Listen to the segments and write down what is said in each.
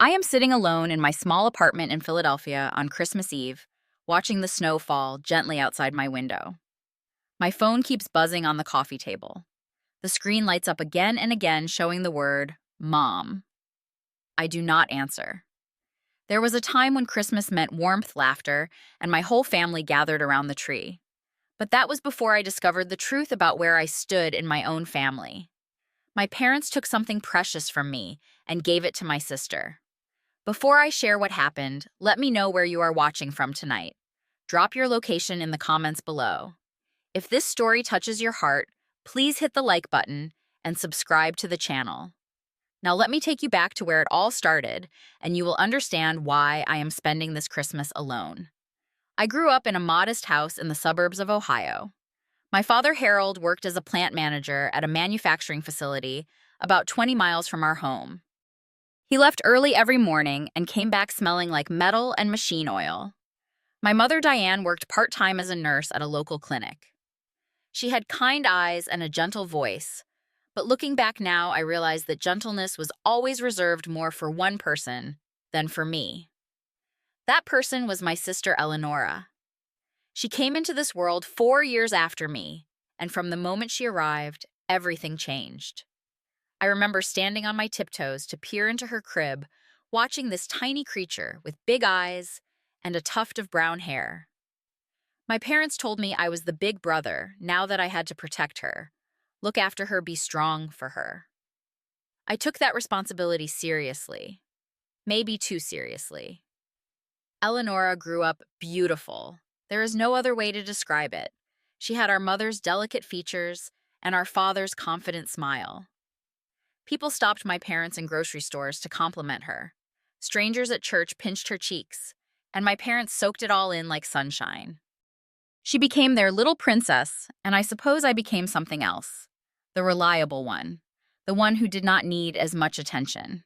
I am sitting alone in my small apartment in Philadelphia on Christmas Eve, watching the snow fall gently outside my window. My phone keeps buzzing on the coffee table. The screen lights up again and again, showing the word Mom. I do not answer. There was a time when Christmas meant warmth, laughter, and my whole family gathered around the tree. But that was before I discovered the truth about where I stood in my own family. My parents took something precious from me and gave it to my sister. Before I share what happened, let me know where you are watching from tonight. Drop your location in the comments below. If this story touches your heart, please hit the like button and subscribe to the channel. Now let me take you back to where it all started, and you will understand why I am spending this Christmas alone. I grew up in a modest house in the suburbs of Ohio. My father, Harold, worked as a plant manager at a manufacturing facility about 20 miles from our home. He left early every morning and came back smelling like metal and machine oil. My mother, Diane, worked part-time as a nurse at a local clinic. She had kind eyes and a gentle voice, but looking back now, I realize that gentleness was always reserved more for one person than for me. That person was my sister, Eleonora. She came into this world 4 years after me, and from the moment she arrived, everything changed. I remember standing on my tiptoes to peer into her crib, watching this tiny creature with big eyes and a tuft of brown hair. My parents told me I was the big brother now that I had to protect her, look after her, be strong for her. I took that responsibility seriously, maybe too seriously. Eleonora grew up beautiful. There is no other way to describe it. She had our mother's delicate features and our father's confident smile. People stopped my parents in grocery stores to compliment her. Strangers at church pinched her cheeks, and my parents soaked it all in like sunshine. She became their little princess, and I suppose I became something else. The reliable one, the one who did not need as much attention.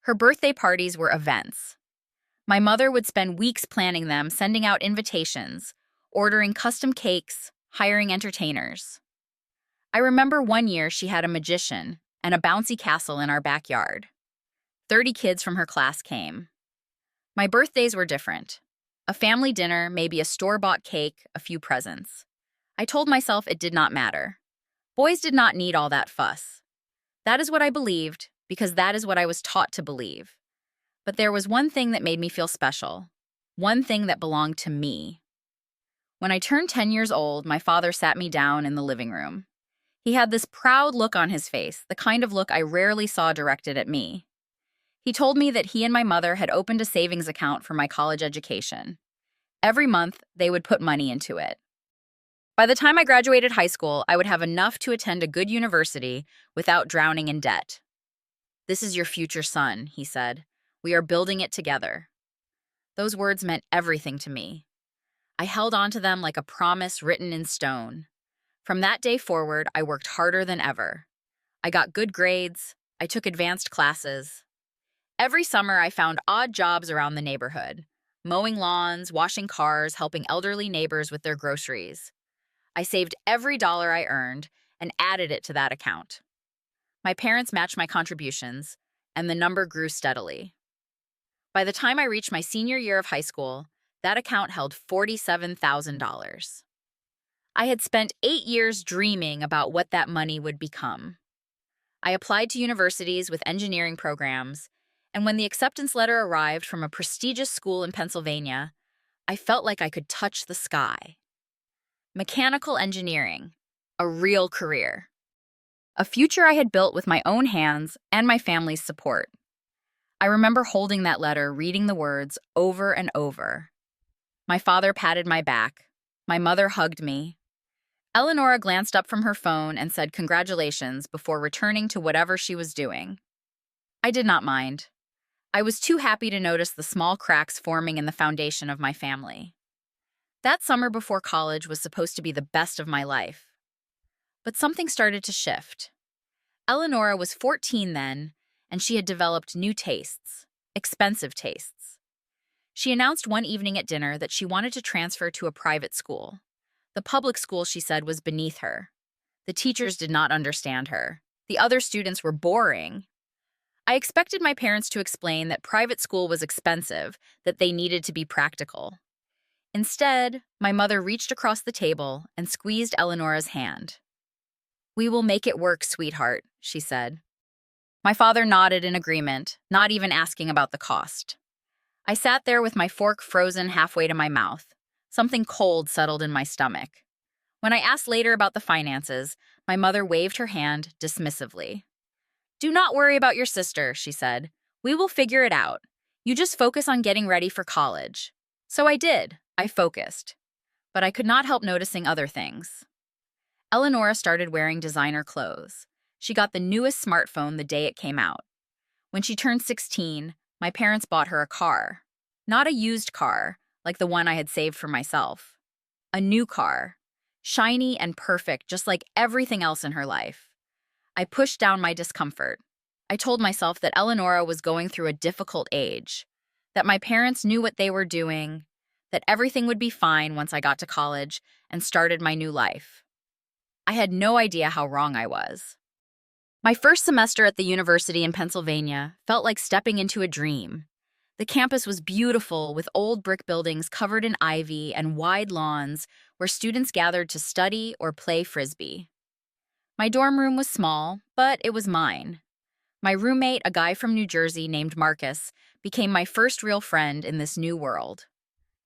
Her birthday parties were events. My mother would spend weeks planning them, sending out invitations, ordering custom cakes, hiring entertainers. I remember one year she had a magician and a bouncy castle in our backyard. 30 kids from her class came. My birthdays were different. A family dinner, maybe a store-bought cake, a few presents. I told myself it did not matter. Boys did not need all that fuss. That is what I believed, because that is what I was taught to believe. But there was one thing that made me feel special. One thing that belonged to me. When I turned 10 years old, my father sat me down in the living room. He had this proud look on his face, the kind of look I rarely saw directed at me. He told me that he and my mother had opened a savings account for my college education. Every month, they would put money into it. By the time I graduated high school, I would have enough to attend a good university without drowning in debt. "This is your future son," he said. "We are building it together." Those words meant everything to me. I held on to them like a promise written in stone. From that day forward, I worked harder than ever. I got good grades. I took advanced classes. Every summer, I found odd jobs around the neighborhood, mowing lawns, washing cars, helping elderly neighbors with their groceries. I saved every dollar I earned and added it to that account. My parents matched my contributions, and the number grew steadily. By the time I reached my senior year of high school, that account held $47,000. I had spent 8 years dreaming about what that money would become. I applied to universities with engineering programs, and when the acceptance letter arrived from a prestigious school in Pennsylvania, I felt like I could touch the sky. Mechanical engineering, a real career. A future I had built with my own hands and my family's support. I remember holding that letter, reading the words over and over. My father patted my back. My mother hugged me. Eleonora glanced up from her phone and said congratulations before returning to whatever she was doing. I did not mind. I was too happy to notice the small cracks forming in the foundation of my family. That summer before college was supposed to be the best of my life. But something started to shift. Eleonora was 14 then, and she had developed new tastes, expensive tastes. She announced one evening at dinner that she wanted to transfer to a private school. The public school, she said, was beneath her. The teachers did not understand her. The other students were boring. I expected my parents to explain that private school was expensive, that they needed to be practical. Instead, my mother reached across the table and squeezed Eleonora's hand. "We will make it work, sweetheart," she said. My father nodded in agreement, not even asking about the cost. I sat there with my fork frozen halfway to my mouth. Something cold settled in my stomach. When I asked later about the finances, my mother waved her hand dismissively. "Do not worry about your sister," she said. "We will figure it out. You just focus on getting ready for college." So I did. I focused. But I could not help noticing other things. Eleonora started wearing designer clothes. She got the newest smartphone the day it came out. When she turned 16, my parents bought her a car. Not a used car, like the one I had saved for myself. A new car. Shiny and perfect, just like everything else in her life. I pushed down my discomfort. I told myself that Eleonora was going through a difficult age, that my parents knew what they were doing, that everything would be fine once I got to college and started my new life. I had no idea how wrong I was. My first semester at the university in Pennsylvania felt like stepping into a dream. The campus was beautiful, with old brick buildings covered in ivy and wide lawns where students gathered to study or play frisbee. My dorm room was small, but it was mine. My roommate, a guy from New Jersey named Marcus, became my first real friend in this new world.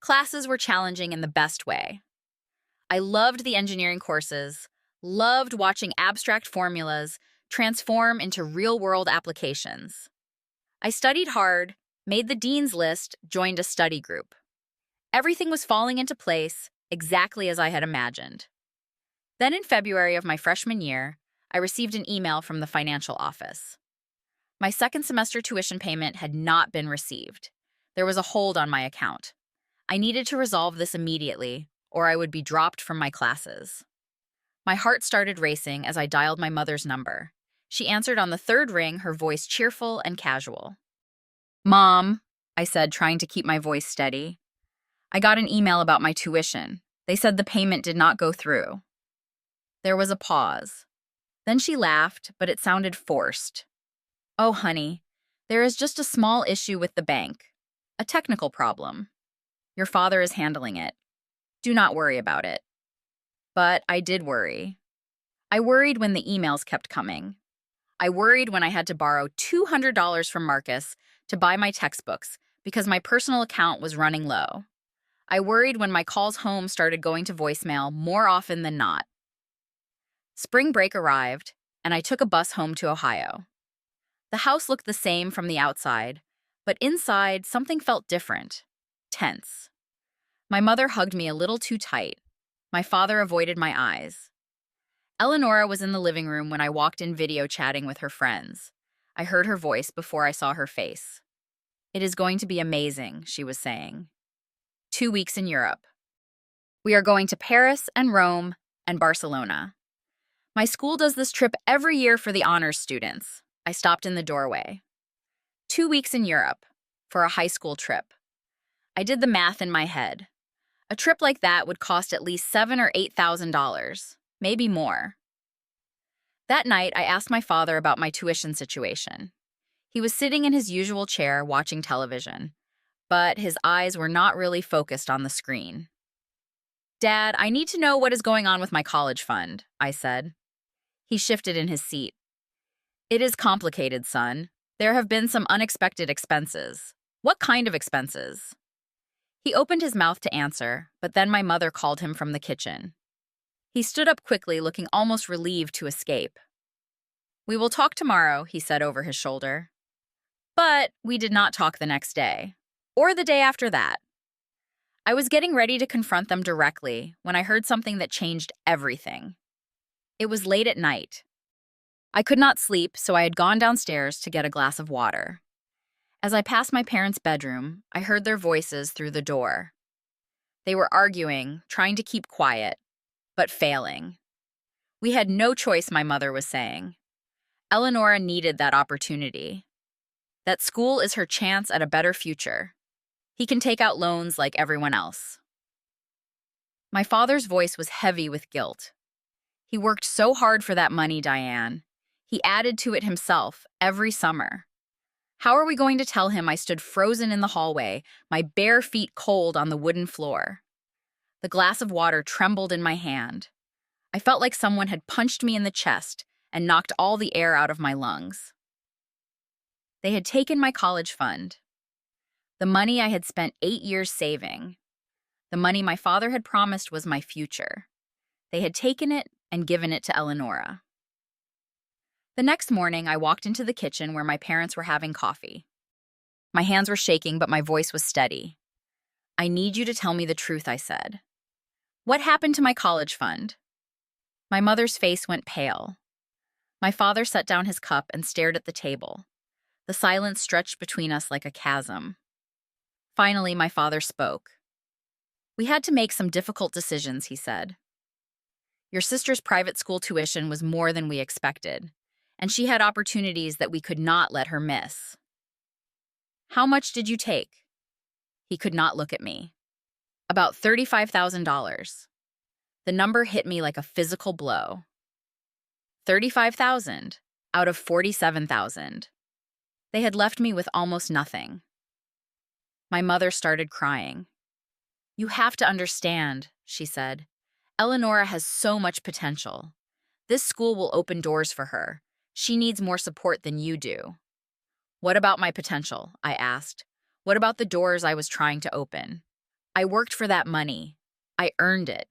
Classes were challenging in the best way. I loved the engineering courses, loved watching abstract formulas transform into real-world applications. I studied hard, made the dean's list, joined a study group. Everything was falling into place exactly as I had imagined. Then in February of my freshman year, I received an email from the financial office. My second semester tuition payment had not been received. There was a hold on my account. I needed to resolve this immediately, or I would be dropped from my classes. My heart started racing as I dialed my mother's number. She answered on the third ring, her voice cheerful and casual. "Mom," I said, trying to keep my voice steady. "I got an email about my tuition. They said the payment did not go through." There was a pause. Then she laughed, but it sounded forced. "Oh, honey, there is just a small issue with the bank. A technical problem. Your father is handling it. Do not worry about it." But I did worry. I worried when the emails kept coming. I worried when I had to borrow $200 from Marcus to buy my textbooks because my personal account was running low. I worried when my calls home started going to voicemail more often than not. Spring break arrived, and I took a bus home to Ohio. The house looked the same from the outside, but inside something felt different, tense. My mother hugged me a little too tight. My father avoided my eyes. Eleonora was in the living room when I walked in, video chatting with her friends. I heard her voice before I saw her face. "It is going to be amazing," she was saying. 2 weeks in Europe. We are going to Paris and Rome and Barcelona. My school does this trip every year for the honors students. I stopped in the doorway. 2 weeks in Europe for a high school trip. I did the math in my head. A trip like that would cost at least $7,000 or $8,000, maybe more. That night, I asked my father about my tuition situation. He was sitting in his usual chair watching television, but his eyes were not really focused on the screen. "Dad, I need to know what is going on with my college fund," I said. He shifted in his seat. "It is complicated, son. There have been some unexpected expenses." "What kind of expenses?" He opened his mouth to answer, but then my mother called him from the kitchen. He stood up quickly, looking almost relieved to escape. "We will talk tomorrow," he said over his shoulder. But we did not talk the next day, or the day after that. I was getting ready to confront them directly when I heard something that changed everything. It was late at night. I could not sleep, so I had gone downstairs to get a glass of water. As I passed my parents' bedroom, I heard their voices through the door. They were arguing, trying to keep quiet, but failing. We had no choice, my mother was saying. Eleonora needed that opportunity. That school is her chance at a better future. He can take out loans like everyone else. My father's voice was heavy with guilt. He worked so hard for that money, Diane. He added to it himself every summer. How are we going to tell him I stood frozen in the hallway, my bare feet cold on the wooden floor? The glass of water trembled in my hand. I felt like someone had punched me in the chest and knocked all the air out of my lungs. They had taken my college fund, the money I had spent 8 years saving, the money my father had promised was my future. They had taken it and given it to Eleonora. The next morning, I walked into the kitchen where my parents were having coffee. My hands were shaking, but my voice was steady. "I need you to tell me the truth," I said. "What happened to my college fund?" My mother's face went pale. My father set down his cup and stared at the table. The silence stretched between us like a chasm. Finally, my father spoke. "We had to make some difficult decisions," he said. "Your sister's private school tuition was more than we expected, and she had opportunities that we could not let her miss." "How much did you take?" He could not look at me. "About $35,000. The number hit me like a physical blow. 35,000 out of 47,000. They had left me with almost nothing. My mother started crying. "You have to understand," she said. "Eleonora has so much potential. This school will open doors for her. She needs more support than you do." "What about my potential?" I asked. "What about the doors I was trying to open? I worked for that money. I earned it."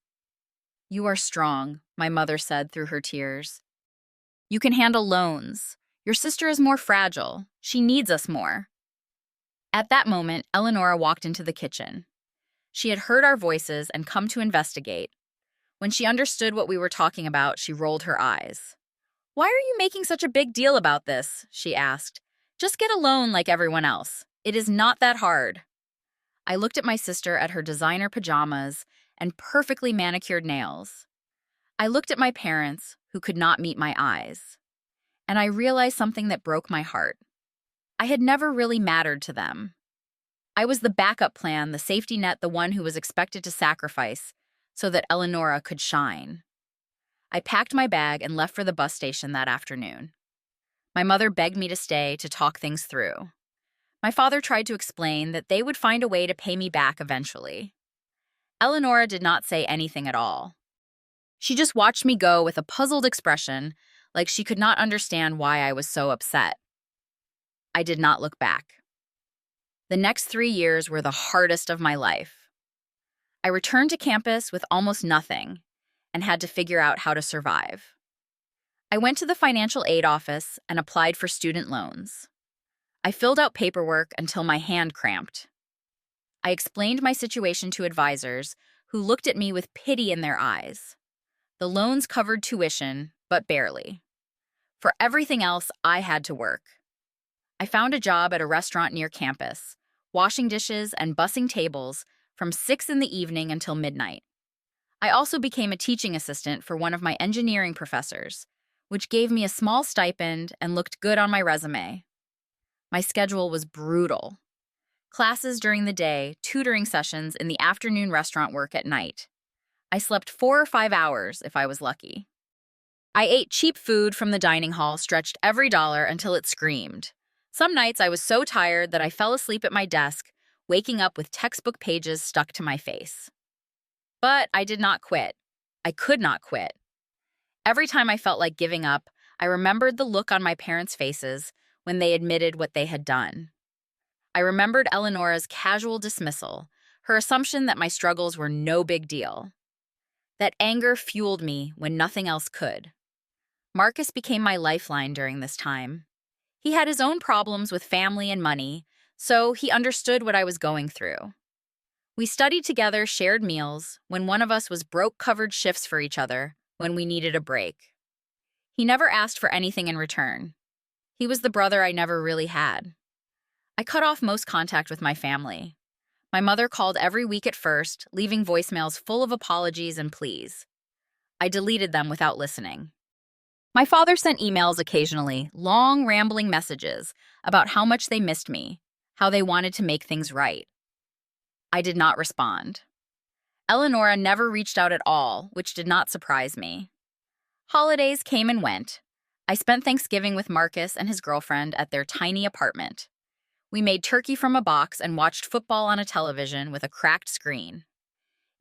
"You are strong," my mother said through her tears. "You can handle loans. Your sister is more fragile. She needs us more." At that moment, Eleonora walked into the kitchen. She had heard our voices and come to investigate. When she understood what we were talking about, she rolled her eyes. "Why are you making such a big deal about this?" she asked. "Just get a loan like everyone else. It is not that hard." I looked at my sister at her designer pajamas and perfectly manicured nails. I looked at my parents, who could not meet my eyes. And I realized something that broke my heart. I had never really mattered to them. I was the backup plan, the safety net, the one who was expected to sacrifice so that Eleonora could shine. I packed my bag and left for the bus station that afternoon. My mother begged me to stay to talk things through. My father tried to explain that they would find a way to pay me back eventually. Eleonora did not say anything at all. She just watched me go with a puzzled expression, like she could not understand why I was so upset. I did not look back. The next 3 years were the hardest of my life. I returned to campus with almost nothing and had to figure out how to survive. I went to the financial aid office and applied for student loans. I filled out paperwork until my hand cramped. I explained my situation to advisors who looked at me with pity in their eyes. The loans covered tuition, but barely. For everything else, I had to work. I found a job at a restaurant near campus, washing dishes and bussing tables from 6 in the evening until midnight. I also became a teaching assistant for one of my engineering professors, which gave me a small stipend and looked good on my resume. My schedule was brutal. Classes during the day, tutoring sessions in the afternoon, restaurant work at night. I slept 4 or 5 hours if I was lucky. I ate cheap food from the dining hall, stretched every dollar until it screamed. Some nights I was so tired that I fell asleep at my desk, waking up with textbook pages stuck to my face. But I did not quit. I could not quit. Every time I felt like giving up, I remembered the look on my parents' faces when they admitted what they had done. I remembered Eleonora's casual dismissal, her assumption that my struggles were no big deal. That anger fueled me when nothing else could. Marcus became my lifeline during this time. He had his own problems with family and money, so he understood what I was going through. We studied together, shared meals, when one of us was broke, covered shifts for each other when we needed a break. He never asked for anything in return. He was the brother I never really had. I cut off most contact with my family. My mother called every week at first, leaving voicemails full of apologies and pleas. I deleted them without listening. My father sent emails occasionally, long, rambling messages about how much they missed me, how they wanted to make things right. I did not respond. Eleonora never reached out at all, which did not surprise me. Holidays came and went. I spent Thanksgiving with Marcus and his girlfriend at their tiny apartment. We made turkey from a box and watched football on a television with a cracked screen.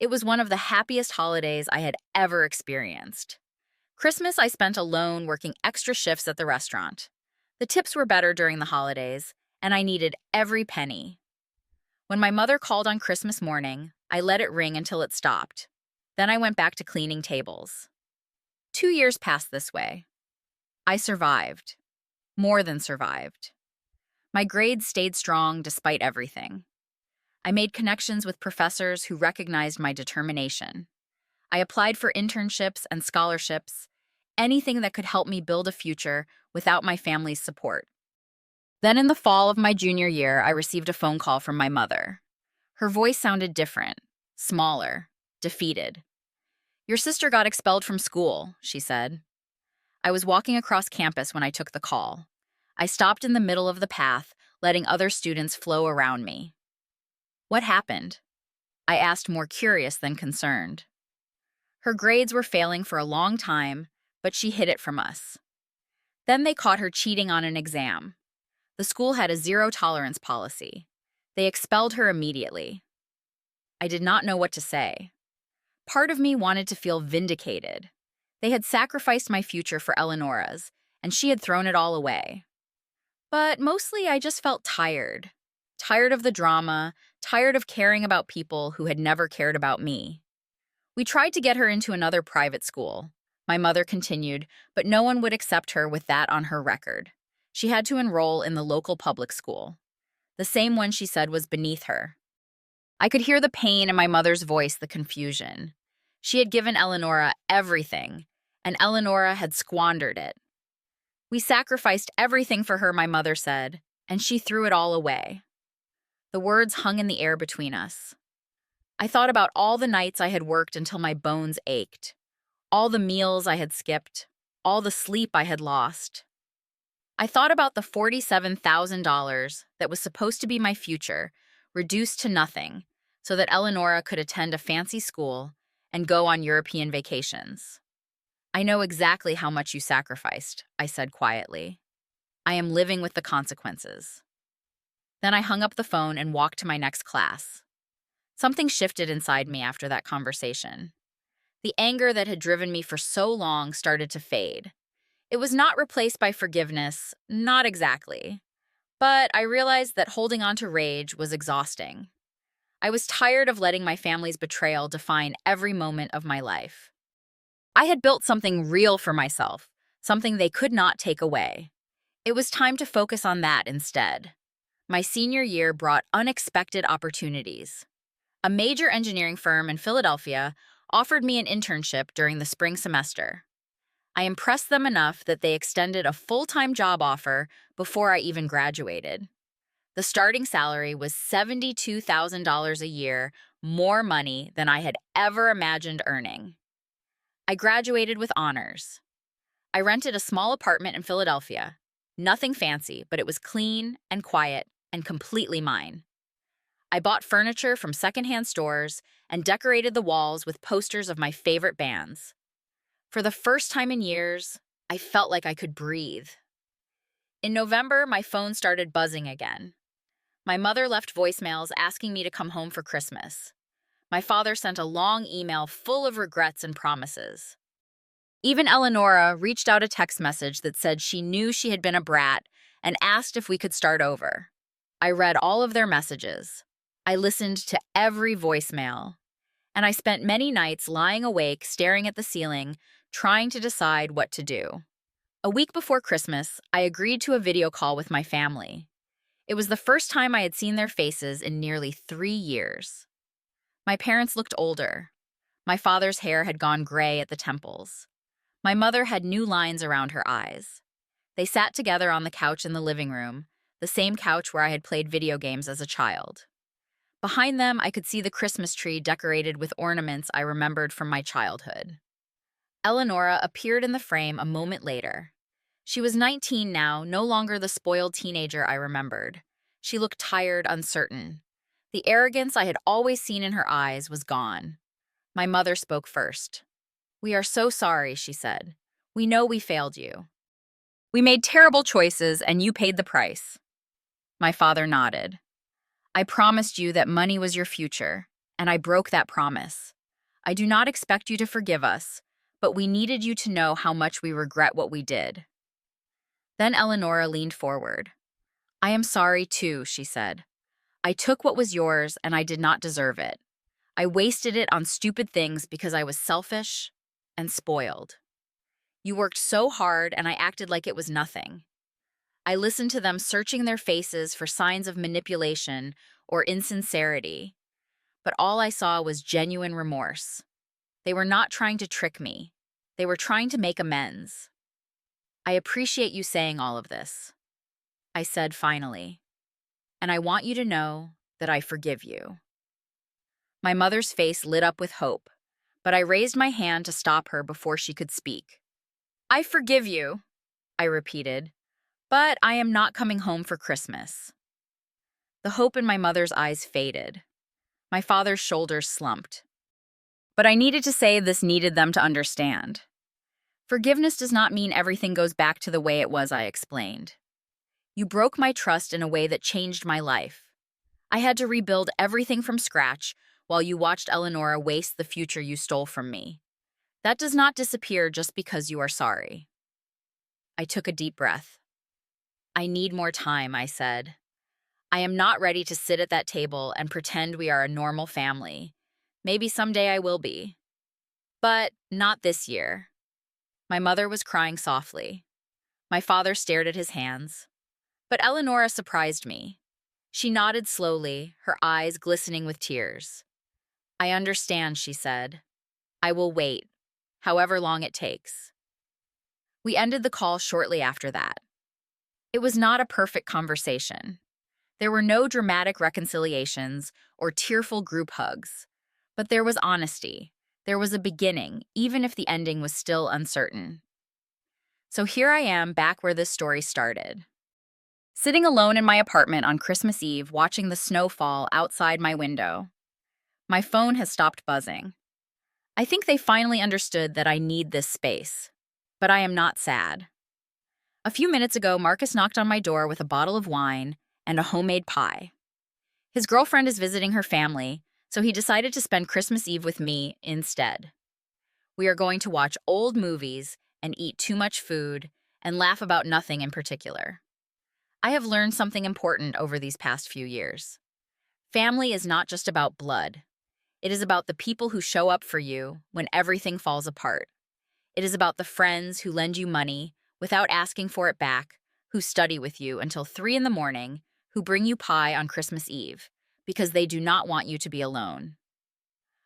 It was one of the happiest holidays I had ever experienced. Christmas, I spent alone working extra shifts at the restaurant. The tips were better during the holidays, and I needed every penny. When my mother called on Christmas morning, I let it ring until it stopped. Then I went back to cleaning tables. 2 years passed this way. I survived. More than survived. My grades stayed strong despite everything. I made connections with professors who recognized my determination. I applied for internships and scholarships, anything that could help me build a future without my family's support. Then in the fall of my junior year, I received a phone call from my mother. Her voice sounded different, smaller, defeated. "Your sister got expelled from school," she said. I was walking across campus when I took the call. I stopped in the middle of the path, letting other students flow around me. "What happened?" I asked, more curious than concerned. Her grades were failing for a long time, but she hid it from us. Then they caught her cheating on an exam. The school had a zero-tolerance policy. They expelled her immediately. I did not know what to say. Part of me wanted to feel vindicated. They had sacrificed my future for Eleonora's, and she had thrown it all away. But mostly I just felt tired. Tired of the drama, tired of caring about people who had never cared about me. We tried to get her into another private school. My mother continued, but no one would accept her with that on her record. She had to enroll in the local public school. The same one she said was beneath her. I could hear the pain in my mother's voice, the confusion. She had given Eleonora everything, and Eleonora had squandered it. We sacrificed everything for her, my mother said, and she threw it all away. The words hung in the air between us. I thought about all the nights I had worked until my bones ached, all the meals I had skipped, all the sleep I had lost. I thought about the $47,000 that was supposed to be my future, reduced to nothing, so that Eleonora could attend a fancy school and go on European vacations. "I know exactly how much you sacrificed," I said quietly. "I am living with the consequences." Then I hung up the phone and walked to my next class. Something shifted inside me after that conversation. The anger that had driven me for so long started to fade. It was not replaced by forgiveness, not exactly. But I realized that holding on to rage was exhausting. I was tired of letting my family's betrayal define every moment of my life. I had built something real for myself, something they could not take away. It was time to focus on that instead. My senior year brought unexpected opportunities. A major engineering firm in Philadelphia offered me an internship during the spring semester. I impressed them enough that they extended a full-time job offer before I even graduated. The starting salary was $72,000 a year, more money than I had ever imagined earning. I graduated with honors. I rented a small apartment in Philadelphia. Nothing fancy, but it was clean and quiet and completely mine. I bought furniture from secondhand stores and decorated the walls with posters of my favorite bands. For the first time in years, I felt like I could breathe. In November, my phone started buzzing again. My mother left voicemails asking me to come home for Christmas. My father sent a long email full of regrets and promises. Even Eleonora reached out a text message that said she knew she had been a brat and asked if we could start over. I read all of their messages. I listened to every voicemail. And I spent many nights lying awake, staring at the ceiling, trying to decide what to do. A week before Christmas, I agreed to a video call with my family. It was the first time I had seen their faces in nearly 3 years. My parents looked older. My father's hair had gone gray at the temples. My mother had new lines around her eyes. They sat together on the couch in the living room, the same couch where I had played video games as a child. Behind them, I could see the Christmas tree decorated with ornaments I remembered from my childhood. Eleonora appeared in the frame a moment later. She was 19 now, no longer the spoiled teenager I remembered. She looked tired, uncertain. The arrogance I had always seen in her eyes was gone. My mother spoke first. "We are so sorry," she said. "We know we failed you. We made terrible choices, and you paid the price." My father nodded. I promised you that money was your future, and I broke that promise. I do not expect you to forgive us, but we needed you to know how much we regret what we did. Then Eleonora leaned forward. I am sorry too, she said. I took what was yours and I did not deserve it. I wasted it on stupid things because I was selfish and spoiled. You worked so hard and I acted like it was nothing. I listened to them searching their faces for signs of manipulation or insincerity, but all I saw was genuine remorse. They were not trying to trick me. They were trying to make amends. I appreciate you saying all of this, I said finally, and I want you to know that I forgive you. My mother's face lit up with hope, but I raised my hand to stop her before she could speak. I forgive you, I repeated, but I am not coming home for Christmas. The hope in my mother's eyes faded. My father's shoulders slumped. But I needed to say this needed them to understand. Forgiveness does not mean everything goes back to the way it was, I explained. You broke my trust in a way that changed my life. I had to rebuild everything from scratch while you watched Eleonora waste the future you stole from me. That does not disappear just because you are sorry. I took a deep breath. I need more time, I said. I am not ready to sit at that table and pretend we are a normal family. Maybe someday I will be. But not this year. My mother was crying softly. My father stared at his hands. But Eleonora surprised me. She nodded slowly, her eyes glistening with tears. I understand, she said. I will wait, however long it takes. We ended the call shortly after that. It was not a perfect conversation. There were no dramatic reconciliations or tearful group hugs. But there was honesty. There was a beginning, even if the ending was still uncertain. So here I am back where this story started. Sitting alone in my apartment on Christmas Eve, watching the snow fall outside my window. My phone has stopped buzzing. I think they finally understood that I need this space. But I am not sad. A few minutes ago, Marcus knocked on my door with a bottle of wine and a homemade pie. His girlfriend is visiting her family, so he decided to spend Christmas Eve with me instead. We are going to watch old movies and eat too much food and laugh about nothing in particular. I have learned something important over these past few years. Family is not just about blood. It is about the people who show up for you when everything falls apart. It is about the friends who lend you money without asking for it back, who study with you until 3 a.m, who bring you pie on Christmas Eve, because they do not want you to be alone.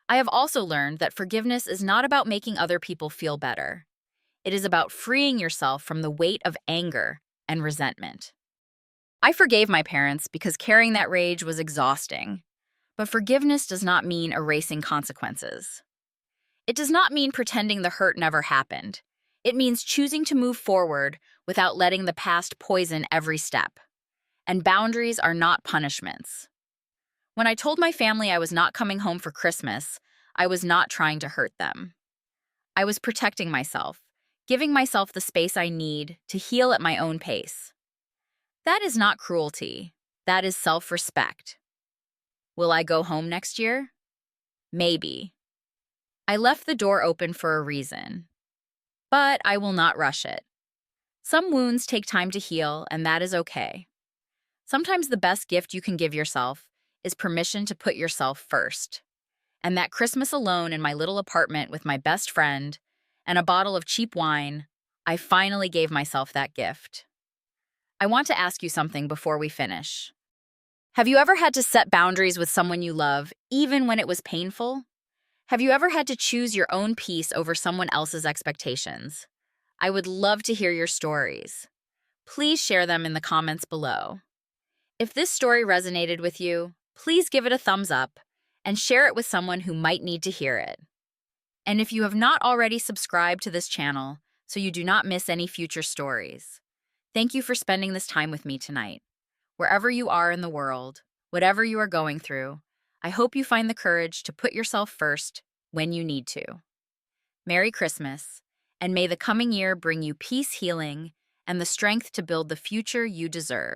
I have also learned that forgiveness is not about making other people feel better. It is about freeing yourself from the weight of anger and resentment. I forgave my parents because carrying that rage was exhausting. But forgiveness does not mean erasing consequences. It does not mean pretending the hurt never happened. It means choosing to move forward without letting the past poison every step. And boundaries are not punishments. When I told my family I was not coming home for Christmas, I was not trying to hurt them. I was protecting myself, giving myself the space I need to heal at my own pace. That is not cruelty. That is self-respect. Will I go home next year? Maybe. I left the door open for a reason. But I will not rush it. Some wounds take time to heal, and that is okay. Sometimes the best gift you can give yourself is permission to put yourself first. And that Christmas alone in my little apartment with my best friend and a bottle of cheap wine, I finally gave myself that gift. I want to ask you something before we finish. Have you ever had to set boundaries with someone you love, even when it was painful? Have you ever had to choose your own peace over someone else's expectations? I would love to hear your stories. Please share them in the comments below. If this story resonated with you, please give it a thumbs up and share it with someone who might need to hear it. And if you have not already subscribed to this channel so you do not miss any future stories, thank you for spending this time with me tonight. Wherever you are in the world, whatever you are going through, I hope you find the courage to put yourself first when you need to. Merry Christmas, and may the coming year bring you peace, healing, and the strength to build the future you deserve.